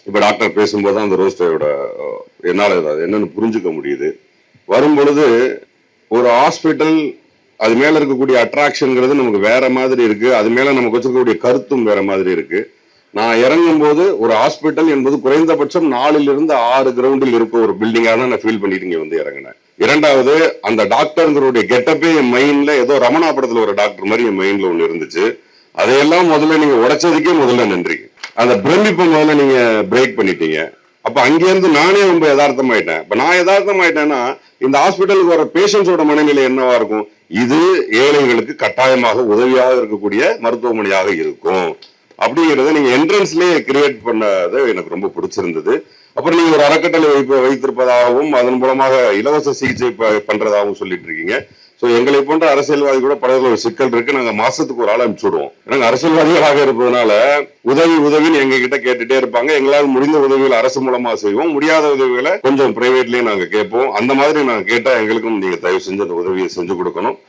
இப்ப டாக்டர் பேசும்போது அந்த ரோஸ்டரோட என்னால என்னன்னு புரிஞ்சுக்க முடியுது. வரும் பொழுது ஒரு ஹாஸ்பிட்டல் அது மேல இருக்கக்கூடிய அட்ராக்ஷன்ங்கிறது நமக்கு வேற மாதிரி இருக்கு. அது மேல நமக்கு வச்சிருக்கக்கூடிய கருத்தும் வேற மாதிரி இருக்கு. நான் இறங்கும் போது ஒரு ஹாஸ்பிட்டல் என்பது குறைந்தபட்சம் 4 to 6 கிரவுண்டில் இருக்க ஒரு பில்டிங்கா தான் நான் ஃபீல் பண்ணிட்டு இங்க வந்து இறங்கினேன். இரண்டாவது, அந்த டாக்டருடைய கெட்டப்பே என் மைண்ட்ல ஏதோ ரமணா படத்துல ஒரு டாக்டர் மாதிரி என் மைண்ட்ல ஒண்ணு இருந்துச்சு. அதையெல்லாம் முதல்ல நீங்க உடைச்சதுக்கே முதல்ல நன்றி. அந்த பிரமிப்பை முதல்ல நீங்க பிரேக் பண்ணிட்டீங்க. அப்ப அங்கேருந்து நானே ரொம்ப யதார்த்தமாயிட்டேன். இப்ப நான் யதார்த்தமாயிட்டேன்னா இந்த ஹாஸ்பிட்டலுக்கு வர பேஷண்ட்ஸோட மனநிலை என்னவா இருக்கும்? இது ஏழைகளுக்கு கட்டாயமாக உதவியாக இருக்கக்கூடிய மருத்துவமனையாக இருக்கும் அப்படிங்கிறத நீங்க என்ட்ரன்ஸ்லயே கிரியேட் பண்ணது எனக்கு ரொம்ப பிடிச்சிருந்தது. அப்புறம் நீங்க ஒரு அறக்கட்டளை வைத்திருப்பதாகவும் அதன் மூலமாக இலவச சிகிச்சை பண்றதாகவும் சொல்லிட்டு இருக்கீங்க. சோ எங்களை போன்ற அரசியல்வாதி கூட பலர்ல ஒரு சிக்கல் இருக்கு. நாங்க மாசத்துக்கு ஒரு ஆள் அனுப்பிச்சு விடுவோம். நாங்க அரசியல்வாதிகளாக இருப்பதனால உதவின்னு எங்க கிட்ட கேட்டுட்டே இருப்பாங்க. எங்களால் முடிந்த உதவிகள் அரசு மூலமா செய்வோம், முடியாத உதவிகளை கொஞ்சம் பிரைவேட்லயும் நாங்க கேட்போம். அந்த மாதிரி நாங்க கேட்டா எங்களுக்கும் நீங்க தயவு செஞ்சு அந்த உதவியை செஞ்சு கொடுக்கணும்.